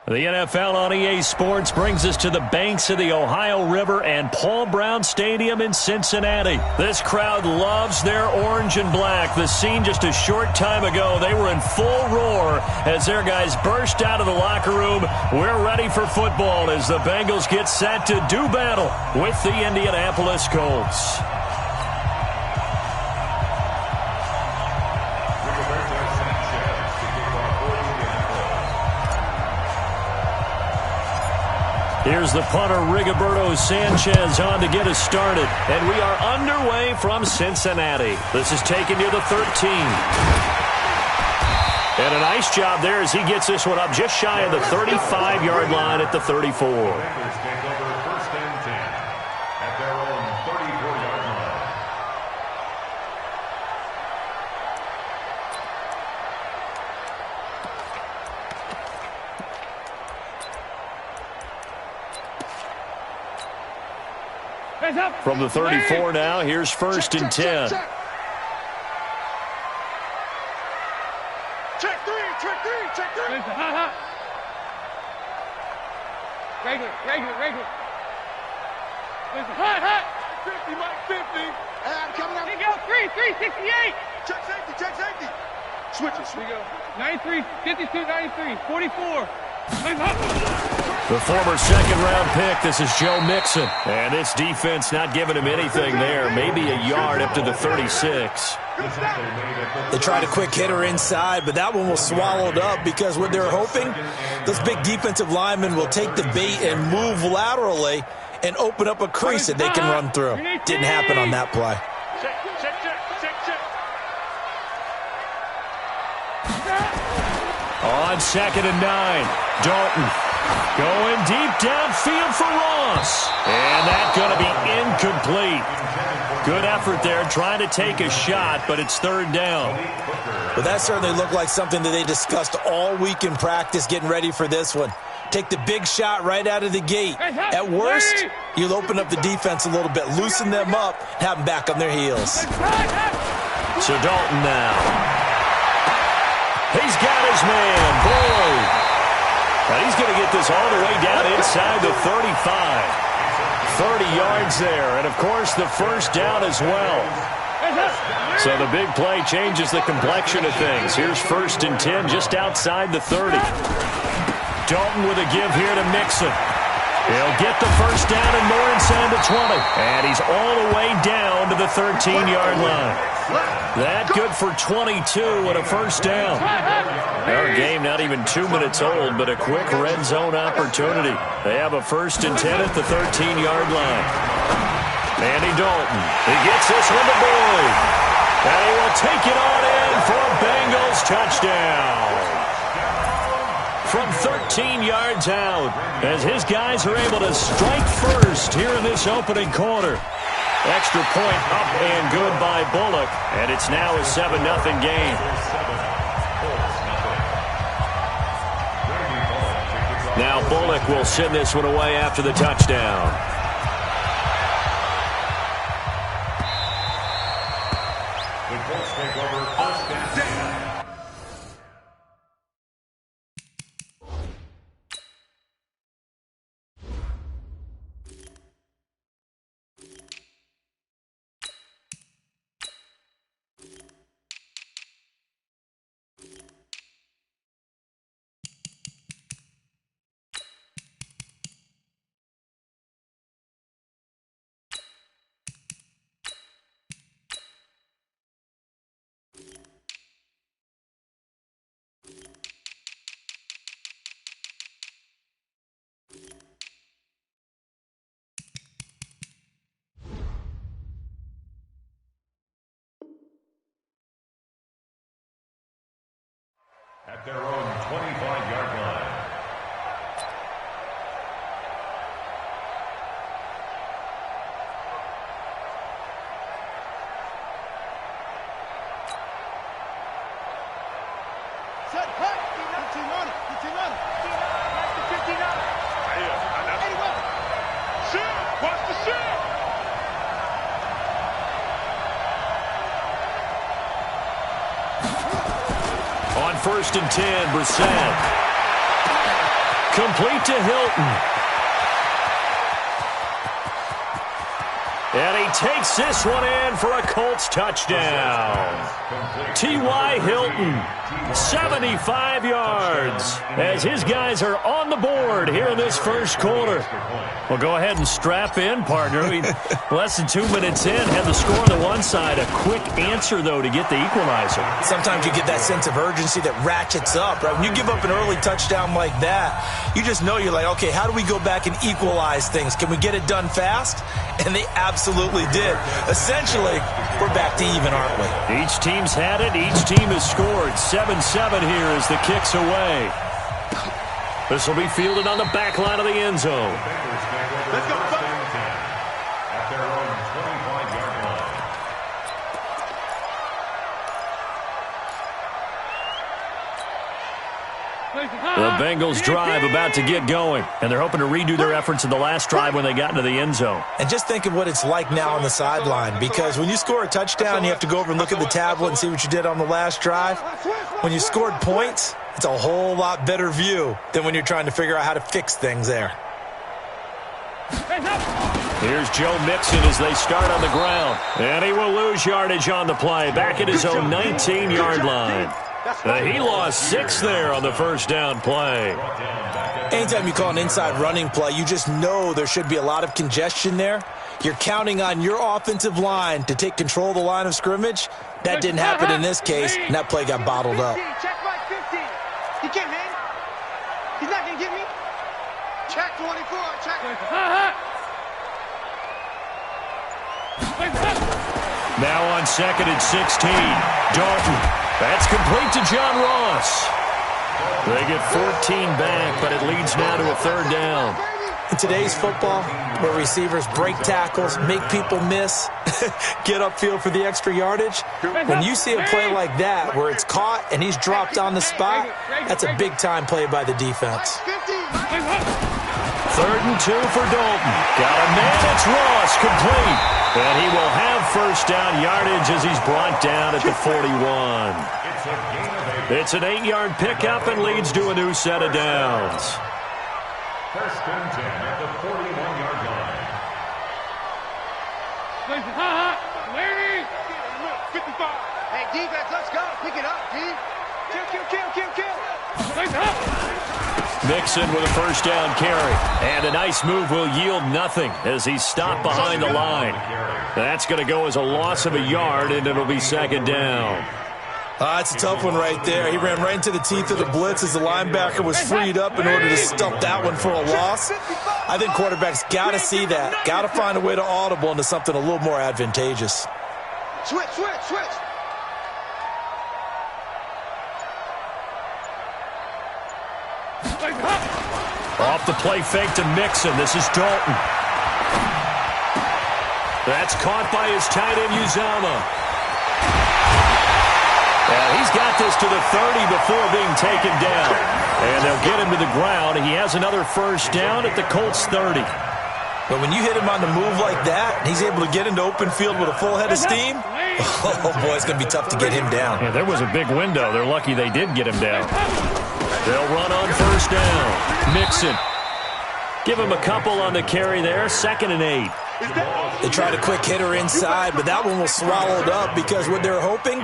The NFL on EA Sports brings us to the banks of the Ohio River and Paul Brown Stadium in Cincinnati. This crowd loves their orange and black. The scene just a short time ago, they were in full roar as their guys burst out of the locker room. We're ready for football as the Bengals get set to do battle with the Indianapolis Colts. Here's the punter, Rigoberto Sanchez, on to get us started. And we are underway from Cincinnati. This is taken near the 13. And a nice job there as he gets this one up just shy of the 35-yard line at the 34. From the 34 now, here's first and 10. Check three. Regular. Listen, hot. 50, Mike, 50. And coming up. Here you go, 368. Check safety. Switches. Here you go. 93, 52, 93, 44. The former second-round pick, this is Joe Mixon. And this defense not giving him anything there. Maybe a yard up to the 36. They tried a quick hitter inside, but that one was swallowed up because what they're hoping, those big defensive linemen will take the bait and move laterally and open up a crease that they can run through. Didn't happen on that play. Check. On second and 9, Dalton going deep downfield for Ross. And that's going to be incomplete. Good effort there trying to take a shot, but it's third down. But that certainly looked like something that they discussed all week in practice getting ready for this one. Take the big shot right out of the gate. At worst, you'll open up the defense a little bit, loosen them up, have them back on their heels. So Dalton now. He's got his man, Boyd. And he's going to get this all the way down inside the 35. 30 yards there, and of course the first down as well. So the big play changes the complexion of things. Here's first and 10 just outside the 30. Dalton with a give here to Mixon. He'll get the first down and more inside the 20. And he's all the way down to the 13-yard line. That good for 22 and a first down. Our game not even 2 minutes old, but a quick red zone opportunity. They have a first and 10 at the 13-yard line. Andy Dalton, he gets this one to Boyd. And he will take it on in for a Bengals touchdown. From 13 yards out, as his guys are able to strike first here in this opening quarter. Extra point up and good by Bullock, and it's now a 7-0 game. Now Bullock will send this one away after the touchdown. The Colts take over first and 10. At their own 25-yard line. Set, hut, 15 on it. 59. Anyway. Shoot, watch the shoot. On first and 10, Brissett. complete to Hilton. And he takes this one in for a Colts touchdown. T.Y. Hilton, 75 yards, as his guys are on the board here in this first quarter. Well, go ahead and strap in, partner. Less than 2 minutes in, had the score on the one side. A quick answer, though, to get the equalizer. Sometimes you get that sense of urgency that ratchets up, right? When you give up an early touchdown like that, you just know you're like, okay, how do we go back and equalize things? Can we get it done fast? And they absolutely did. Essentially, we're back to even, aren't we? Each team's had it. Each team has scored. 7-7 here as the kick's away. This will be fielded on the back line of the end zone. Let's go. At their own 25-yard line. The Bengals drive about to get going, and they're hoping to redo their efforts in the last drive when they got into the end zone. And just think of what it's like now on the sideline, because when you score a touchdown, you have to go over and look at the tablet and see what you did on the last drive. When you scored points, it's a whole lot better view than when you're trying to figure out how to fix things there. Here's Joe Mixon as they start on the ground. And he will lose yardage on the play, back at his own 19-yard line. He lost 6 there on the first down play. Anytime you call an inside running play, you just know there should be a lot of congestion there. You're counting on your offensive line to take control of the line of scrimmage. That didn't happen in this case, and that play got bottled up. Check right 15. He can't hang. He's not going to get me. Check 24. Check. Now on 2nd and 16. Dalton. That's complete to John Ross. They get 14 back, but it leads now to a 3rd down. In today's football, where receivers break tackles, make people miss, get upfield for the extra yardage, when you see a play like that where it's caught and he's dropped on the spot, that's a big-time play by the defense. 3rd and 2 for Dalton. Got a man, it's Ross, complete. And he will have first down yardage as he's brought down at the 41. It's an 8-yard pickup and leads to a new set of downs. 1st and 10 at the 41-yard line. Larry! 55. Hey, defense, let's go. Pick it up, D. Kill. Mixon with a first down carry. And a nice move will yield nothing as he's stopped behind the line. That's going to go as a loss of a yard, and it'll be 2nd down. It's a tough one right there. He ran right into the teeth of the blitz as the linebacker was freed up in order to stuff that one for a loss. I think quarterbacks got to see that. Got to find a way to audible into something a little more advantageous. Switch. Off the play fake to Mixon. This is Dalton. That's caught by his tight end, Uzama. And he's got this to the 30 before being taken down. And they'll get him to the ground. He has another first down at the Colts 30. But when you hit him on the move like that, and he's able to get into open field with a full head of steam, oh boy, it's going to be tough to get him down. Yeah, there was a big window. They're lucky they did get him down. They'll run on first down. Mixon. Give him a couple on the carry there. 2nd and 8. They tried a quick hitter inside, but that one was swallowed up because what they're hoping,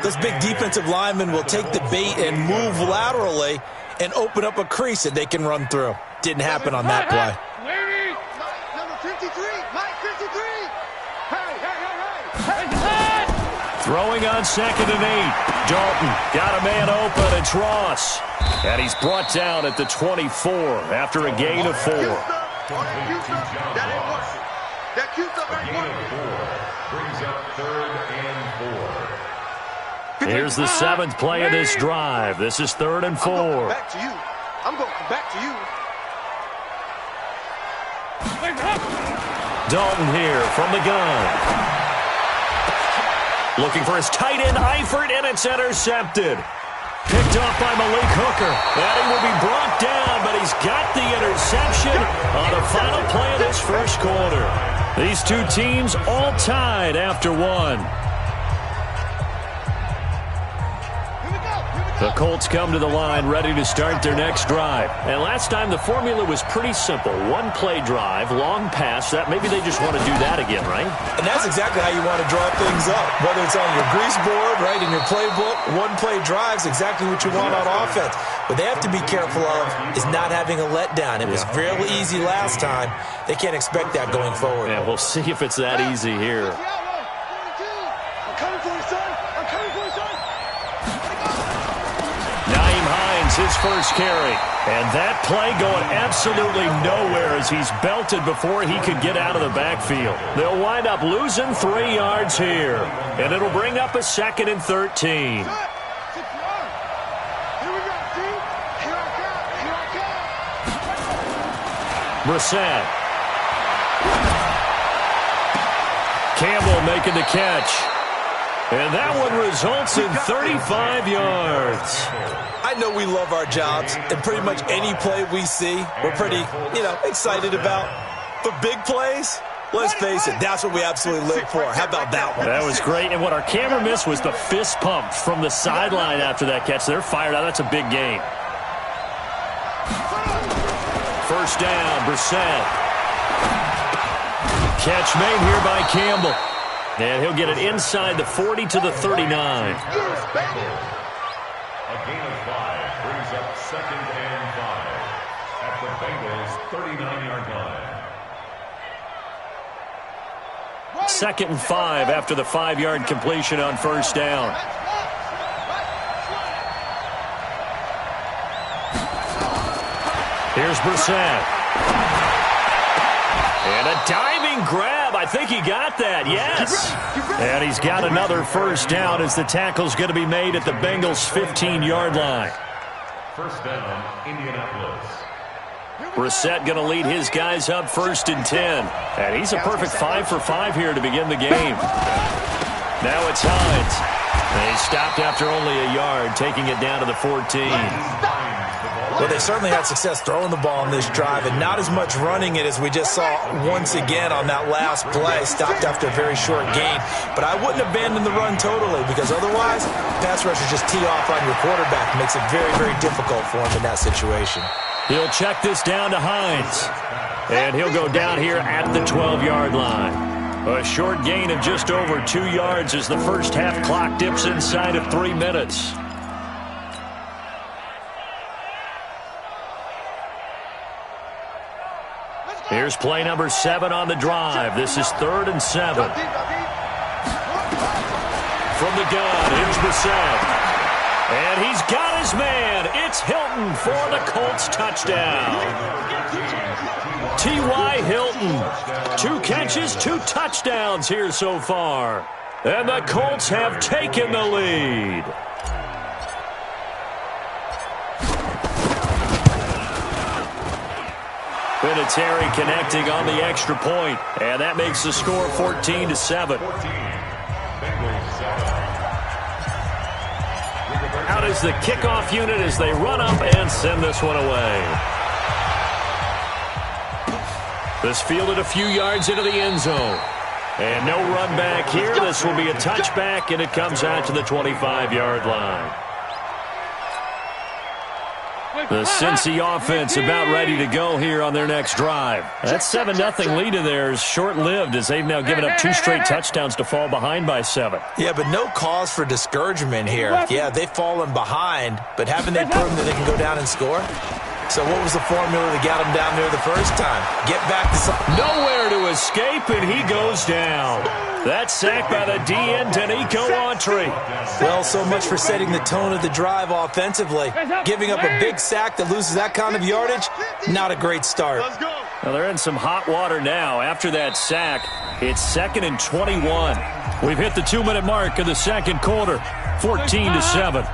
those big defensive linemen will take the bait and move laterally and open up a crease that they can run through. Didn't happen on that play. Number 53. Mike 53. Throwing on 2nd and 8. Dalton got a man open. It's Ross. And he's brought down at the 24 after a gain of 4. That cute stuff ain't working. Brings up 3rd and 4. Here's the 7th play of this drive. This is 3rd and 4. Back to you. I'm going to come back to you. Dalton here from the gun. Looking for his tight end, Eifert, and it's intercepted. Picked off by Malik Hooker. And he will be brought down, but he's got the interception on the final play of this first quarter. These two teams all tied after one. The Colts come to the line ready to start their next drive. And last time the formula was pretty simple. One-play drive, long pass. That maybe they just want to do that again, right? And that's exactly how you want to draw things up. Whether it's on your grease board, right, in your playbook, one-play drive's exactly what you want on offense. What they have to be careful of is not having a letdown. It was fairly easy last time. They can't expect that going forward. Yeah, we'll see if it's that easy here. His first carry. And that play going absolutely nowhere as he's belted before he could get out of the backfield. They'll wind up losing 3 yards here. And it'll bring up a 2nd and 13. Brissett. Campbell making the catch. And that one results in 35 yards. I know we love our jobs, and pretty much any play we see, we're pretty, excited about. The big plays, let's face it, that's what we absolutely live for. How about that one? That was great, and what our camera missed was the fist pump from the sideline after that catch. They're fired out. That's a big gain. First down, Brissett. Catch made here by Campbell. And he'll get it inside the 40 to the 39. A gain of 5 brings up 2nd and 5 at the Bengals' 39-yard line. 2nd and 5 after the 5-yard completion on first down. Here's Brissett. And a diving grab. I think he got that. Yes. And he's got another first down as the tackle's going to be made at the Bengals' 15-yard line. First down, Indianapolis. Brissett going to lead his guys up 1st and 10. And he's a perfect 5 for 5 here to begin the game. Now it's Hines. And he stopped after only a yard, taking it down to the 14. Well, they certainly had success throwing the ball on this drive, and not as much running it as we just saw once again on that last play. Stopped after a very short gain. But I wouldn't abandon the run totally, because otherwise, pass rushers just tee off on your quarterback. It makes it very, very difficult for him in that situation. He'll check this down to Hines. And he'll go down here at the 12-yard line. A short gain of just over 2 yards as the first half clock dips inside of 3 minutes. Here's play number 7 on the drive. This is 3rd and 7. From the gun, here's Brissett. And he's got his man. It's Hilton for the Colts touchdown. T.Y. Hilton. 2 catches, 2 touchdowns here so far. And the Colts have taken the lead. Vinatieri connecting on the extra point, and that makes the score 14-7. Out is the kickoff unit as they run up and send this one away. This fielded a few yards into the end zone. And no run back here. This will be a touchback, and it comes out to the 25-yard line. The Cincy offense about ready to go here on their next drive. That 7-0 lead of theirs short-lived as they've now given up 2 straight touchdowns to fall behind by 7. Yeah, but no cause for discouragement here. Yeah, they've fallen behind, but haven't they proven that they can go down and score? So what was the formula that got him down there the first time? Get back to something. Nowhere to escape, and he goes down. That's sacked by the DN, Danico Autry. Well, so much for setting the tone of the drive offensively. Giving up a big sack that loses that kind of yardage, not a great start. Well, they're in some hot water now. After that sack, it's 2nd and 21. We've hit the 2-minute mark of the second quarter, 14-7.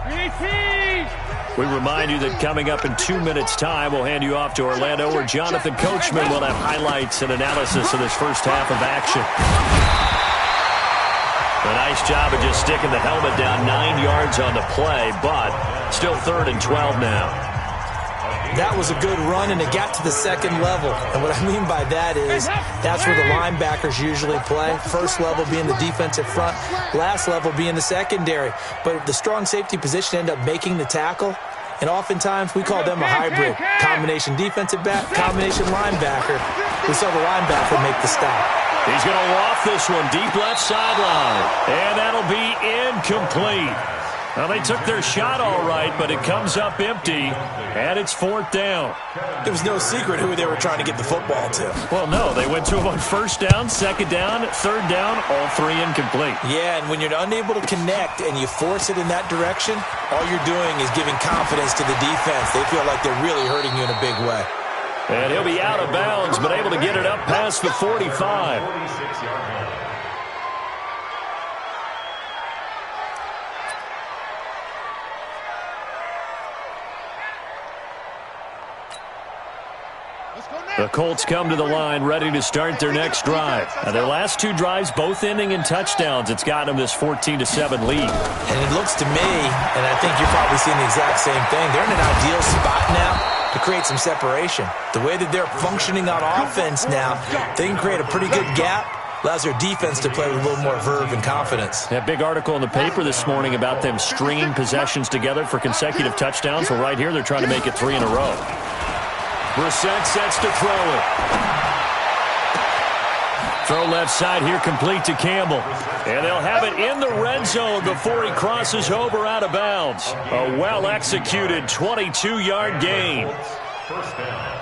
We remind you that coming up in 2 minutes' time, we'll hand you off to Orlando, where Jonathan Coachman will have highlights and analysis of this first half of action. A nice job of just sticking the helmet down 9 yards on the play, but still 3rd and 12 now. That was a good run, and it got to the second level. And what I mean by that is that's where the linebackers usually play. First level being the defensive front, last level being the secondary. But the strong safety position ended up making the tackle. And oftentimes we call them a hybrid. Combination defensive back, combination linebacker. We saw the linebacker make the stop. He's going to loft this one deep left sideline. And that'll be incomplete. Well, they took their shot all right, but it comes up empty, and it's 4th down. It was no secret who they were trying to get the football to. Well, no, they went to him on 1st down, 2nd down, 3rd down, all 3 incomplete. Yeah, and when you're unable to connect and you force it in that direction, all you're doing is giving confidence to the defense. They feel like they're really hurting you in a big way. And he'll be out of bounds, but able to get it up past the 45. The Colts come to the line ready to start their next drive. Now, their last 2 drives both ending in touchdowns. It's got them this 14-7 lead. And it looks to me, and I think you're probably seeing the exact same thing, they're in an ideal spot now to create some separation. The way that they're functioning on offense now, they can create a pretty good gap. Allows their defense to play with a little more verve and confidence. That big article in the paper this morning about them stringing possessions together for consecutive touchdowns. Well, right here, they're trying to make it 3 in a row. Brissett sets to throw it. Throw left side here, complete to Campbell. And they'll have it in the red zone before he crosses over out of bounds. A well-executed 22-yard gain. First down.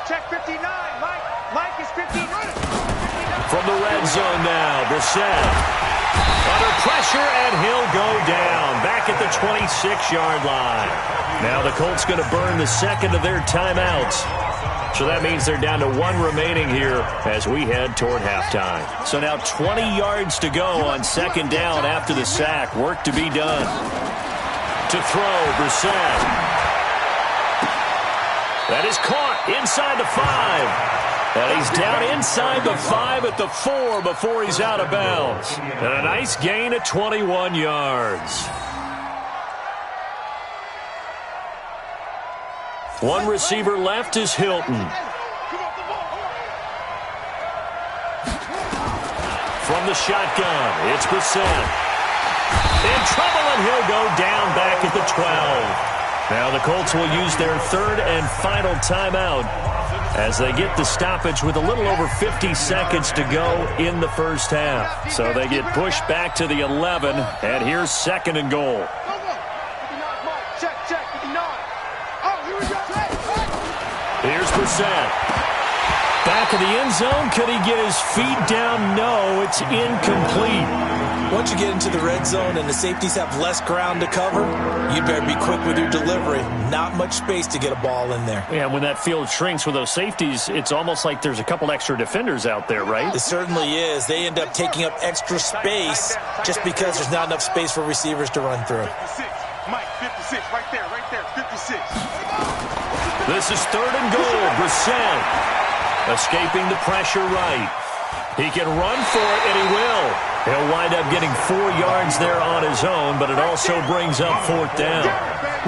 Check 59, Mike is 15. From the red zone now, Brissett. Under pressure, and he'll go down. Back at the 26-yard line. Now the Colts going to burn the second of their timeouts. So that means they're down to 1 remaining here as we head toward halftime. So now 20 yards to go on 2nd down after the sack. Work to be done. To throw, Brissett. That is caught inside the 5. And he's down inside the 5 at the 4 before he's out of bounds. And a nice gain of 21 yards. One receiver left is Hilton. From the shotgun, it's Brissett. In trouble, and he'll go down back at the 12. Now the Colts will use their 3rd and final timeout as they get the stoppage with a little over 50 seconds to go in the first half. So they get pushed back to the 11, and here's 2nd and goal. Here's Brissett. Back of the end zone. Could he get his feet down? No, it's incomplete. Once you get into the red zone and the safeties have less ground to cover, you better be quick with your delivery. Not much space to get a ball in there. Yeah, when that field shrinks with those safeties, it's almost like there's a couple extra defenders out there, right? It certainly is. They end up taking up extra space just because there's not enough space for receivers to run through. 56. Mike, 56, right there, 56. This is 3rd and goal. Brissett escaping the pressure right. He can run for it, and he will. He'll wind up getting 4 yards there on his own, but it also brings up 4th down.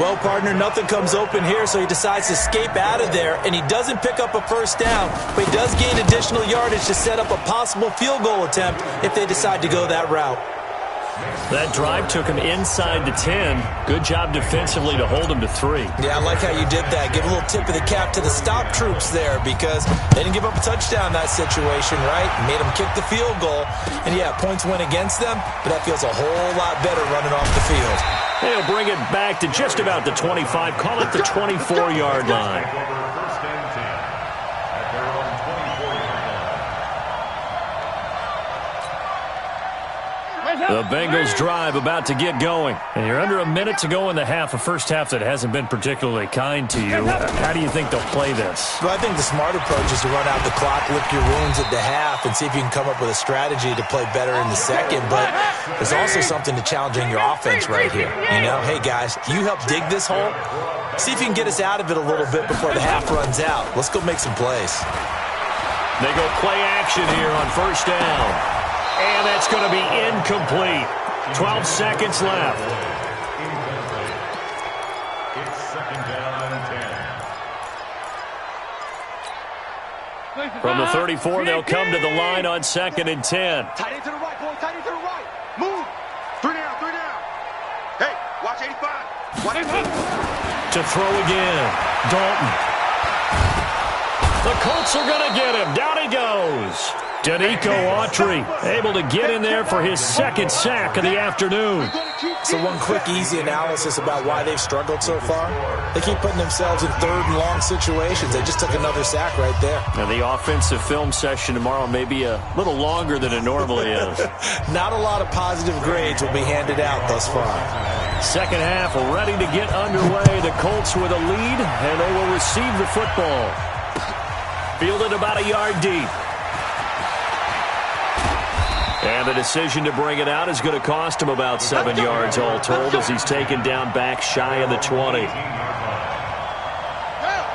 Well, partner, nothing comes open here, so he decides to escape out of there, and he doesn't pick up a 1st down, but he does gain additional yardage to set up a possible field goal attempt if they decide to go that route. That drive took him inside the 10. Good job defensively to hold him to 3. Yeah, I like how you did that. Give a little tip of the cap to the stop troops there because they didn't give up a touchdown in that situation, right? Made them kick the field goal. And, yeah, points went against them, but that feels a whole lot better running off the field. They'll bring it back to just about the 25. Call it the 24-yard line. The Bengals drive about to get going. And you're under a minute to go in the half, a first half that hasn't been particularly kind to you. How do you think they'll play this? Well, I think the smart approach is to run out the clock, lick your wounds at the half, and see if you can come up with a strategy to play better in the second. But there's also something to challenging your offense right here. You know, hey, guys, you help dig this hole. See if you can get us out of it a little bit before the half runs out. Let's go make some plays. They go play action here on first down. And that's going to be incomplete. 12 seconds left. It's second down and 10. From the 34, they'll come to the line on 2nd and 10. Tight end to the right, boy. Tight end to the right. Move. 3 down, 3 down. Hey, watch 85. Watch 85. To throw again. Dalton. The Colts are going to get him. Down he goes. Danico Autry able to get in there for his second sack of the afternoon. So one quick, easy analysis about why they've struggled so far. They keep putting themselves in 3rd and long situations. They just took another sack right there. And the offensive film session tomorrow may be a little longer than it normally is. Not a lot of positive grades will be handed out thus far. Second half ready to get underway. The Colts with a lead, and they will receive the football. Fielded about a yard deep. And the decision to bring it out is going to cost him about 7 yards all told as he's taken down back shy of the 20.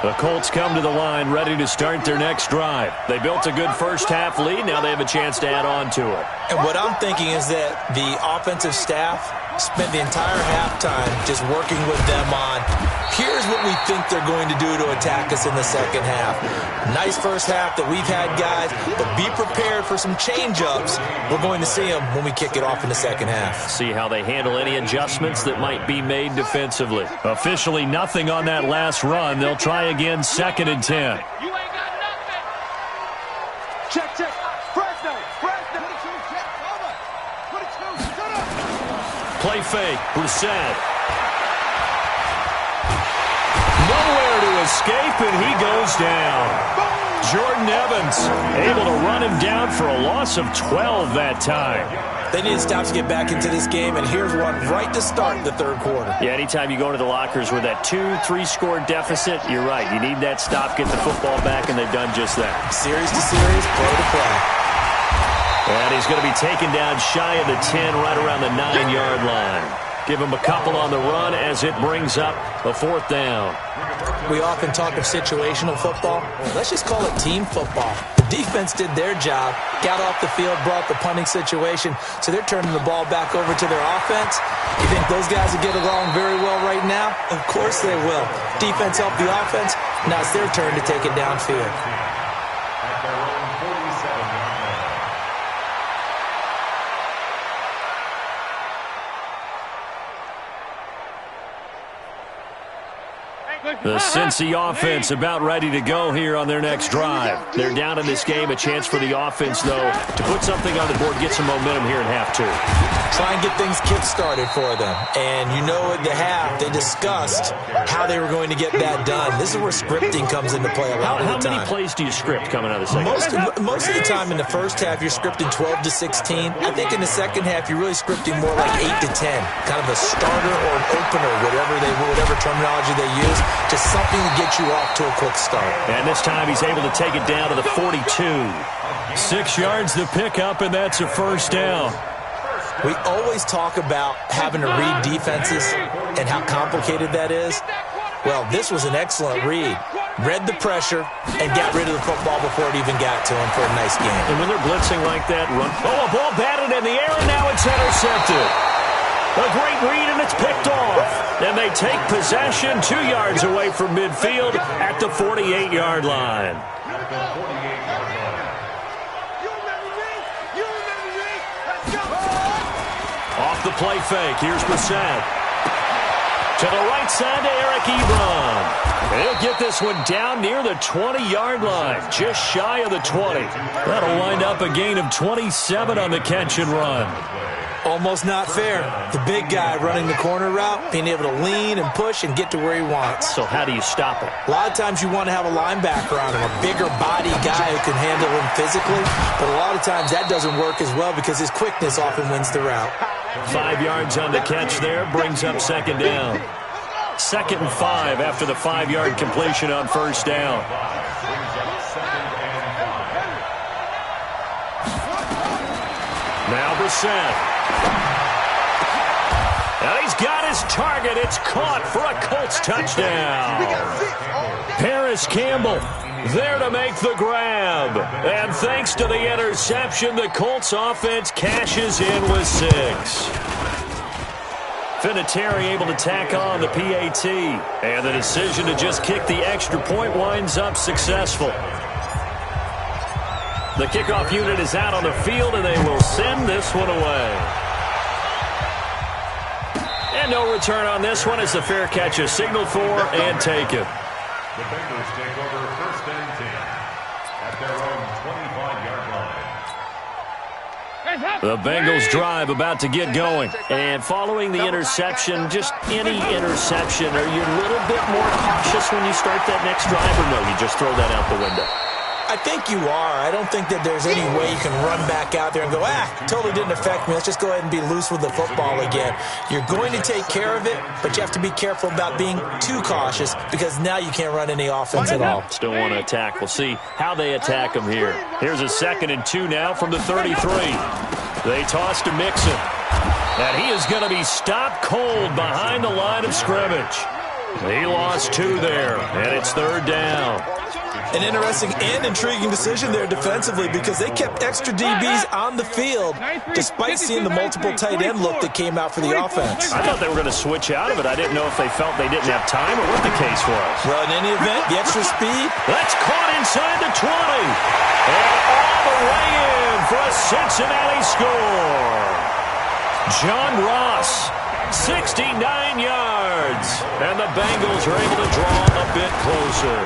The Colts come to the line ready to start their next drive. They built a good first half lead. Now they have a chance to add on to it. And what I'm thinking is that the offensive staff spent the entire halftime just working with them on, here's what we think they're going to do to attack us in the second half. Nice first half that we've had, guys, but be prepared for some change-ups. We're going to see them when we kick it off in the second half. See how they handle any adjustments that might be made defensively. Officially nothing on that last run. They'll try again, 2nd and 10. You ain't got nothing. Check, check. Fresno. Fresno. 22, check. Over. 22, shut up. Play fake. Brissett. Nowhere to escape, and he goes down. Jordan Evans able to run him down for a loss of 12 that time. They need stops to get back into this game, and here's one right to start the 3rd quarter. Yeah, anytime you go to the lockers with that 2-3 score deficit, you're right. You need that stop, get the football back, and they've done just that. Series to series, play to play. And he's going to be taken down shy of the 10, right around the 9-yard line. Give him a couple on the run as it brings up a 4th down. We often talk of situational football. Let's just call it team football. The defense did their job, got off the field, brought the punting situation, so they're turning the ball back over to their offense. You think those guys will get along very well right now? Of course they will. Defense helped the offense. Now it's their turn to take it downfield. At their own 47-yard line. The Cincy offense about ready to go here on their next drive. They're down in this game. A chance for the offense, though, to put something on the board, get some momentum here in half 2. Try and get things kick-started for them. And you know at the half, they discussed how they were going to get that done. This is where scripting comes into play a lot of the time. How many plays do you script coming out of the second half? Most of the time in the first half, you're scripting 12 to 16. I think in the second half, you're really scripting more like 8 to 10. Kind of a starter or an opener, whatever terminology they use. Just something to get you off to a quick start. And this time he's able to take it down to the 42. 6 yards to pick up, and that's a first down. We always talk about having to read defenses and how complicated that is. Well, this was an excellent read. Read the pressure and got rid of the football before it even got to him for a nice game. And when they're blitzing like that, run. Oh, a ball batted in the air, and now it's intercepted. A great read, and it's picked off. And they take possession 2 yards away from midfield at the 48-yard line. Off the play fake, here's Brissett. To the right side to Eric Ebron. He'll get this one down near the 20-yard line, just shy of the 20. That'll wind up a gain of 27 on the catch and run. Almost not fair. The big guy running the corner route, being able to lean and push and get to where he wants. So how do you stop it? A lot of times you want to have a linebacker on him, a bigger body guy who can handle him physically. But a lot of times that doesn't work as well because his quickness often wins the route. 5 yards on the catch there, brings up second down. 2nd and 5 after the 5-yard completion on first down. Now Brissett. And he's got his target. It's caught for a Colts touchdown. Paris Campbell there to make the grab. And thanks to the interception, the Colts offense cashes in with 6. Vinatieri able to tack on the PAT. And the decision to just kick the extra point winds up successful. The kickoff unit is out on the field, and they will send this one away. And no return on this one as the fair catch is signaled for and taken. The Bengals take over 1st and 10 at their own 25-yard line. The Bengals drive about to get going. And following the interception, just any interception, are you a little bit more cautious when you start that next drive, or no, you just throw that out the window? I think you are. I don't think that there's any way you can run back out there and go, totally didn't affect me. Let's just go ahead and be loose with the football again. You're going to take care of it, but you have to be careful about being too cautious because now you can't run any offense at all. Still want to attack. We'll see how they attack them here. Here's a 2nd and 2 now from the 33. They toss to Mixon. And he is going to be stopped cold behind the line of scrimmage. He lost 2 there, and it's 3rd down. An interesting and intriguing decision there defensively because they kept extra DBs on the field despite seeing the multiple tight end look that came out for the offense. I thought they were going to switch out of it. I didn't know if they felt they didn't have time or what the case was. Well, in any event, the extra speed. That's caught inside the 20. And all the way in for a Cincinnati score. John Ross, 69 yards. And the Bengals are able to draw a bit closer.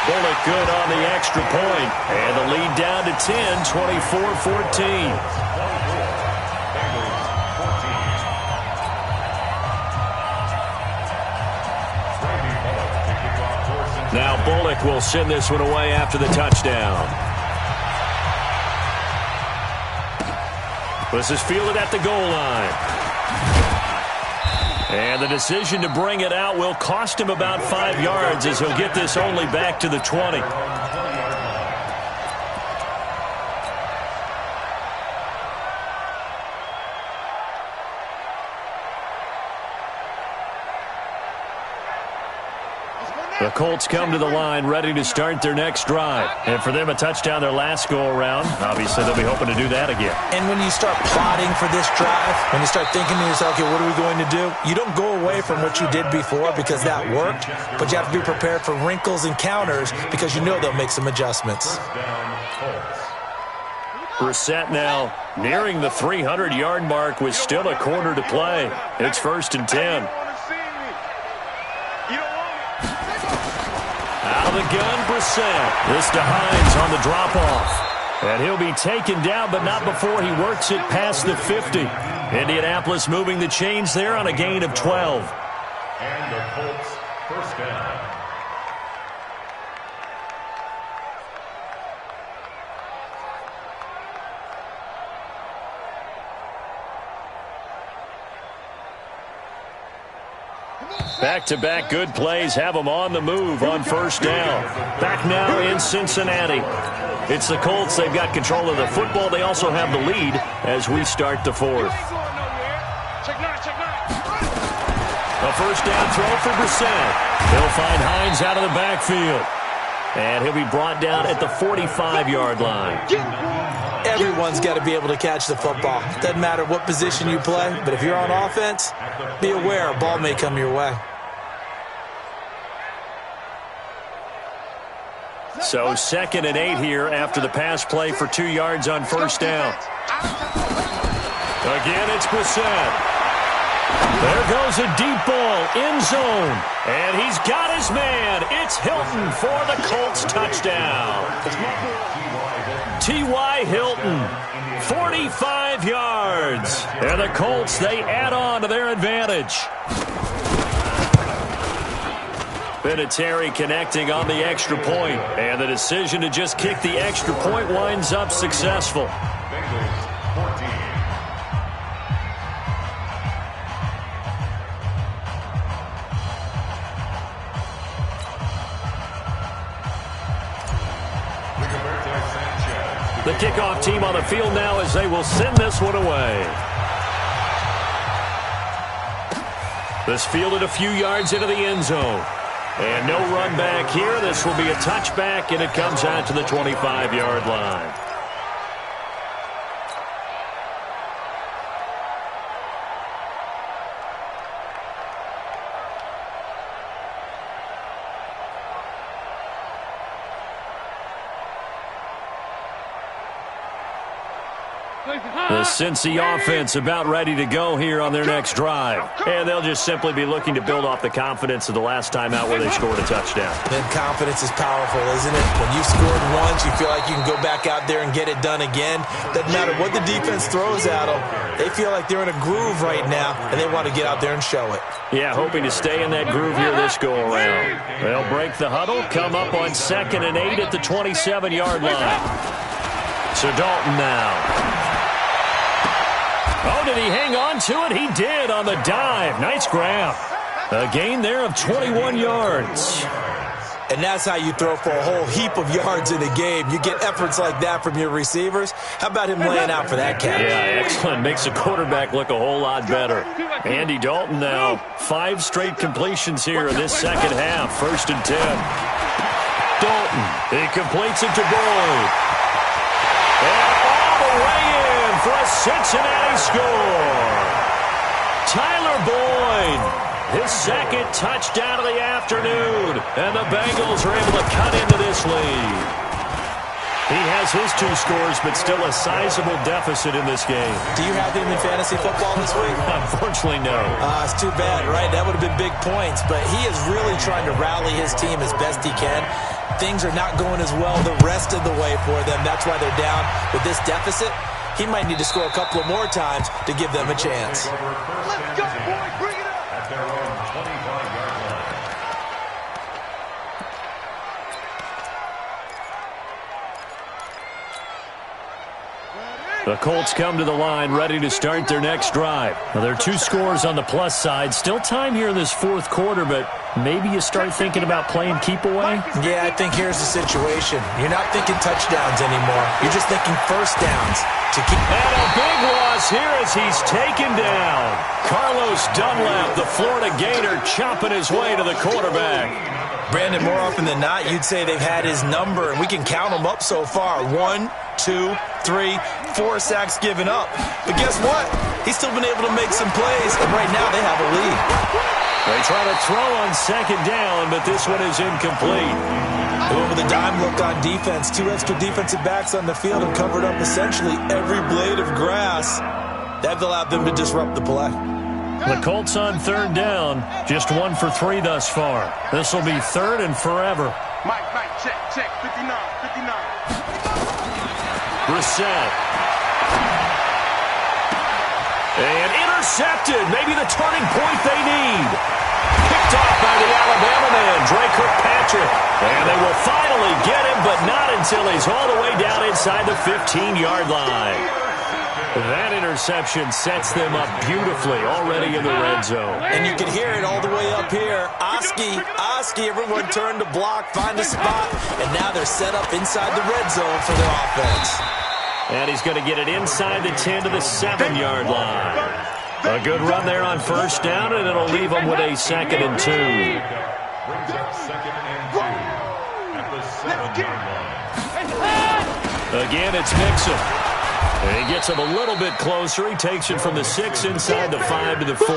Bullock good on the extra point. And the lead down to 10, 24-14. Now Bullock will send this one away after the touchdown. This is fielded at the goal line. And the decision to bring it out will cost him about 5 yards as he'll get this only back to the 20. The Colts come to the line ready to start their next drive. And for them, a touchdown their last go-around. Obviously, they'll be hoping to do that again. And when you start plotting for this drive, when you start thinking to yourself, okay, what are we going to do? You don't go away from what you did before because that worked, but you have to be prepared for wrinkles and counters because you know they'll make some adjustments. Brissett now nearing the 300-yard mark with still a quarter to play. It's 1st and 10. Out of the gun, Brissett. This to Hines on the drop-off. And he'll be taken down, but not before he works it past the 50. Indianapolis moving the chains there on a gain of 12. And the Colts, 1st down. Back-to-back good plays have them on the move on 1st down. Back now in Cincinnati. It's the Colts. They've got control of the football. They also have the lead as we start the 4th. A 1st down throw for Brissett. He'll find Hines out of the backfield. And he'll be brought down at the 45-yard line. Everyone's got to be able to catch the football. Doesn't matter what position you play, but if you're on offense, be aware a ball may come your way. So 2nd and 8 here after the pass play for 2 yards on 1st down. Again, it's Brissett. There goes a deep ball, end zone. And he's got his man. It's Hilton for the Colts touchdown. T.Y. Hilton, 45 yards. And the Colts, they add on to their advantage. Vinatieri connecting on the extra point. And the decision to just kick the extra point winds up successful. Bengals, 14. The kickoff team on the field now as they will send this one away. This fielded a few yards into the end zone. And no run back here. This will be a touchback, and it comes out to the 25-yard line. The Cincy offense about ready to go here on their next drive. And they'll just simply be looking to build off the confidence of the last time out where they scored a touchdown. And confidence is powerful, isn't it? When you scored once, you feel like you can go back out there and get it done again. Doesn't matter what the defense throws at them. They feel like they're in a groove right now, and they want to get out there and show it. Yeah, hoping to stay in that groove here this go-around. They'll break the huddle, come up on 2nd and 8 at the 27-yard line. So Dalton now. Oh, did he hang on to it? He did on the dive. Nice grab. A gain there of 21 yards. And that's how you throw for a whole heap of yards in a game. You get efforts like that from your receivers. How about him laying out for that catch? Yeah, excellent. Makes the quarterback look a whole lot better. Andy Dalton now. 5 straight completions here in this second half. 1st and 10. Dalton. He completes it to Boyd. And all the way in for a Cincinnati score. Tyler Boyd. His 2nd touchdown of the afternoon. And the Bengals are able to cut into this lead. He has his 2 scores, but still a sizable deficit in this game. Do you have him in fantasy football this week? Unfortunately, no. It's too bad, right? That would have been big points. But he is really trying to rally his team as best he can. Things are not going as well the rest of the way for them. That's why they're down with this deficit. He might need to score a couple of more times to give them a chance. Let's go, boy. Bring it up. At their own 25-yard line. The Colts come to the line ready to start their next drive. Now, there are 2 scores on the plus side. Still time here in this 4th quarter, but maybe you start thinking about playing keep away? Yeah, I think here's the situation. You're not thinking touchdowns anymore. You're just thinking first downs. And a big loss here as he's taken down. Carlos Dunlap, the Florida Gator, chopping his way to the quarterback. Brandon, more often than not, you'd say they've had his number, and we can count them up so far. 1, 2, 3, 4 sacks given up. But guess what? He's still been able to make some plays, and right now they have a lead. They try to throw on 2nd down, but this one is incomplete. Over the dime look on defense. 2 extra defensive backs on the field and covered up essentially every blade of grass. That allowed them to disrupt the play. The Colts on 3rd down. Just 1 for 3 thus far. This will be 3rd and forever. Mike, check, 59. Brissett. And intercepted. Maybe the turning point they need. Picked off by the Alabama man, Dre Kirkpatrick. And they will finally get him, but not until he's all the way down inside the 15-yard line. That interception sets them up beautifully already in the red zone. And you can hear it all the way up here. Oski, everyone turned to block, find a spot, and now they're set up inside the red zone for their offense. And he's going to get it inside the 10 to the 7-yard line. A good run there on 1st down, and it'll leave them with a 2nd and 2. Brings up 2nd and 2 at the 7-yard line. Again, it's Mixon. And he gets him a little bit closer. He takes it from the 6 inside the 5 to the 4.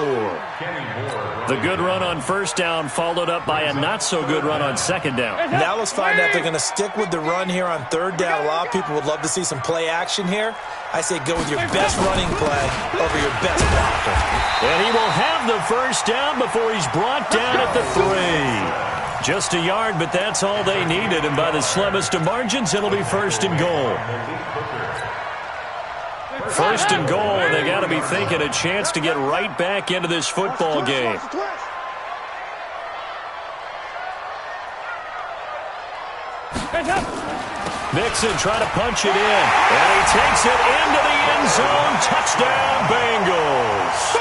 The good run on 1st down followed up by a not-so-good run on 2nd down. Now let's find out if they're going to stick with the run here on 3rd down. A lot of people would love to see some play action here. I say go with your best running play over your best blocker. And he will have the 1st down before he's brought down at the 3. Just a yard, but that's all they needed. And by the slimmest of margins, it'll be 1st and goal. 1st and goal, and they got to be thinking a chance to get right back into this football game. Mixon trying to punch it in, and he takes it into the end zone. Touchdown, Bengals.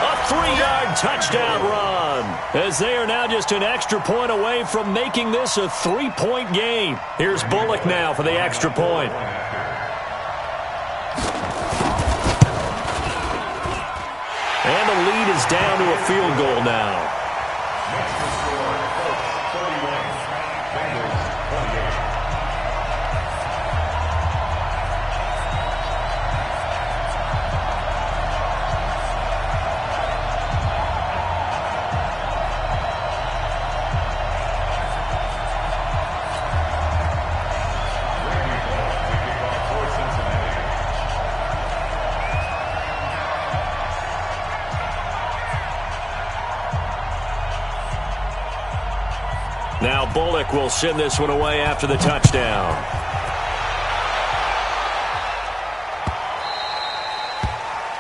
A 3-yard touchdown run, as they are now just an extra point away from making this a 3-point game. Here's Bullock now for the extra point. And the lead lead is down to a field goal now. Next to score, Colts 31, Bengals 28. Now Bullock will send this one away after the touchdown.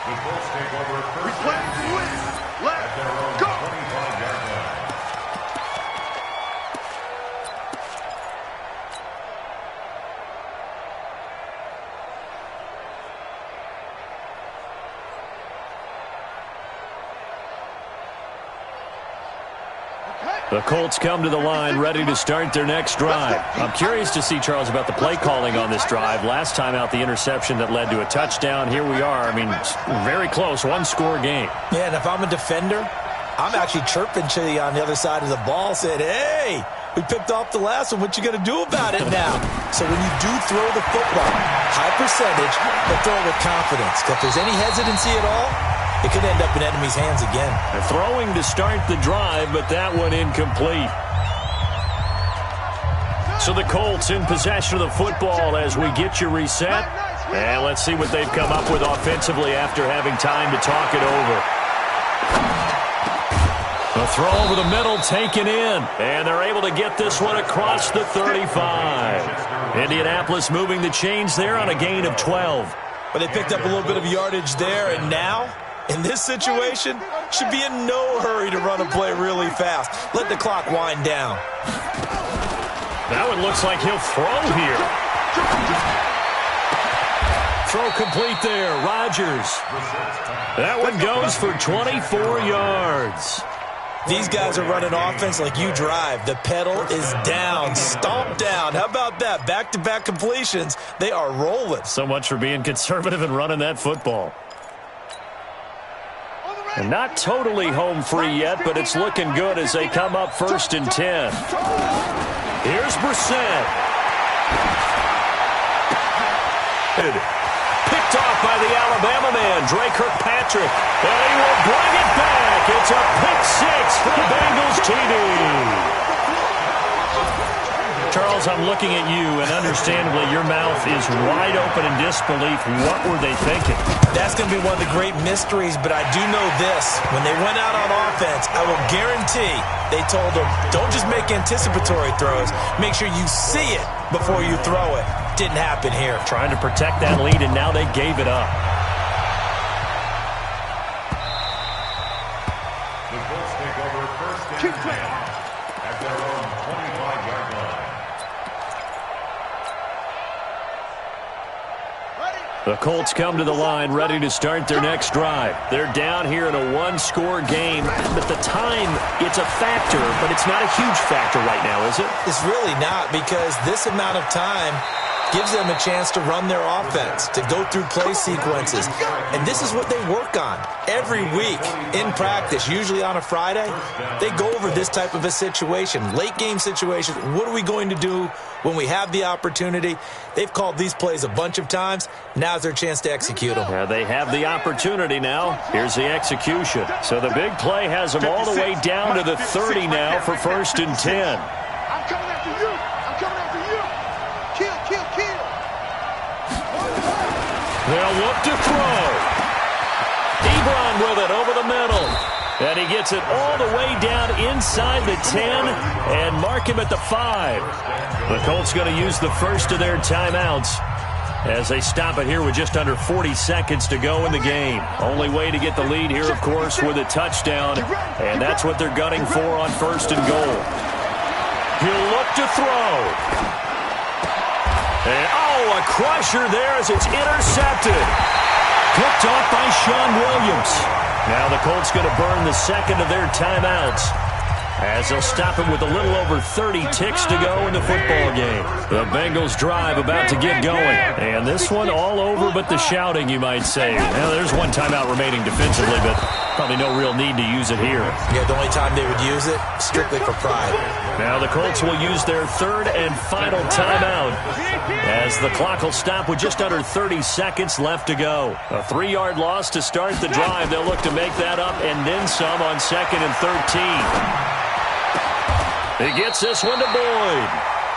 The Colts take over first at their own 25-yard line. The Colts come to the line ready to start their next drive. I'm curious to see, Charles, about the play calling on this drive. Last time out, the interception that led to a touchdown. Here we are. I mean, very close, one-score game. Yeah, and if I'm a defender, I'm actually chirping to you on the other side of the ball, saying, hey, we picked off the last one. What you going to do about it now? So when you do throw the football, high percentage, but throw it with confidence. If there's any hesitancy at all, it could end up in enemy's hands again. They're throwing to start the drive, but that one incomplete. So the Colts in possession of the football as we get you reset. And let's see what they've come up with offensively after having time to talk it over. A throw over the middle taken in. And they're able to get this one across the 35. Indianapolis moving the chains there on a gain of 12. But they picked up a little bit of yardage there, and now, in this situation, should be in no hurry to run a play really fast. Let the clock wind down. That one looks like he'll throw here. Throw complete there, Rodgers. That one goes for 24 yards. These guys are running offense like you drive. The pedal is down, stomp down. How about that? Back-to-back completions. They are rolling. So much for being conservative and running that football. And not totally home free yet, but it's looking good as they come up 1st and 10. Here's Brissett. Picked off by the Alabama man, Dre Kirkpatrick. And he will bring it back. It's a pick six for the Bengals TD. Charles, I'm looking at you, and understandably, your mouth is wide open in disbelief. What were they thinking? That's going to be one of the great mysteries, but I do know this. When they went out on offense, I will guarantee they told them, don't just make anticipatory throws. Make sure you see it before you throw it. Didn't happen here. Trying to protect that lead, and now they gave it up. The Colts take over first and 10 at their own 25-yard line. The Colts come to the line ready to start their next drive. They're down here in a one-score game, but the time, it's a factor, but it's not a huge factor right now, is it? It's really not, because this amount of time gives them a chance to run their offense, to go through play sequences. And this is what they work on every week in practice, usually on a Friday. They go over this type of a situation, late game situation. What are we going to do when we have the opportunity? They've called these plays a bunch of times. Now's their chance to execute them. Yeah, they have the opportunity now. Here's the execution. So the big play has them all the way down to the 30 now for 1st and 10. I'm coming after you. I'm coming after you. Kill, kill, kill. They'll look to throw. Ebron with it over the middle. And he gets it all the way down inside the 10 and mark him at the 5. The Colts going to use the first of their timeouts as they stop it here with just under 40 seconds to go in the game. Only way to get the lead here, of course, with a touchdown. And that's what they're gunning for on 1st and goal. He'll look to throw. And, a crusher there as it's intercepted. Picked off by Sean Williams. Now the Colts going to burn the second of their timeouts as they'll stop it with a little over 30 ticks to go in the football game. The Bengals drive about to get going. And this one all over but the shouting, you might say. Now there's one timeout remaining defensively, but Probably no real need to use it here. Yeah, the only time they would use it, strictly for pride. Now the Colts will use their third and final timeout as the clock will stop with just under 30 seconds left to go. A 3-yard loss to start the drive. They'll look to make that up and then some on 2nd and 13. He gets this one to Boyd.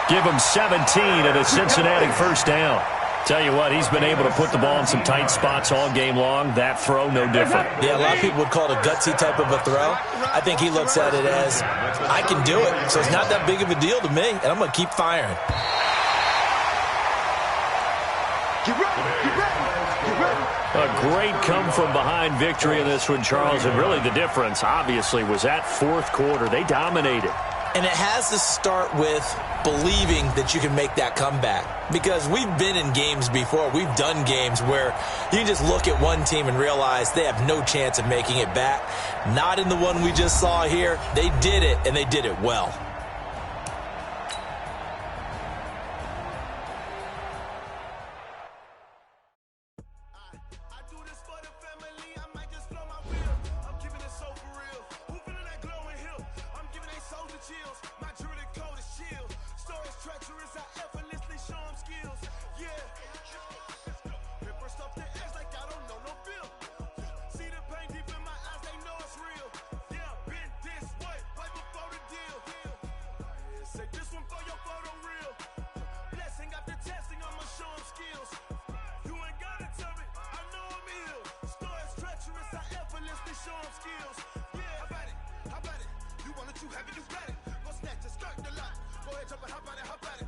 Give him 17 and a Cincinnati first down. Tell you what, he's been able to put the ball in some tight spots all game long. That throw, no different. Yeah, a lot of people would call it a gutsy type of a throw. I think he looks at it as, I can do it, so it's not that big of a deal to me, and I'm going to keep firing. Get ready, get ready, get ready. A great come-from-behind victory in this one, Charles, and really the difference, obviously, was that fourth quarter. They dominated. And it has to start with believing that you can make that comeback. Because we've been in games before. We've done games where you can just look at one team and realize they have no chance of making it back. Not in the one we just saw here. They did it, and they did it well. How about it? You want it, you have it, you got it. Go snatch it, skirt the lot. Go ahead, jump it, how about it, how about it?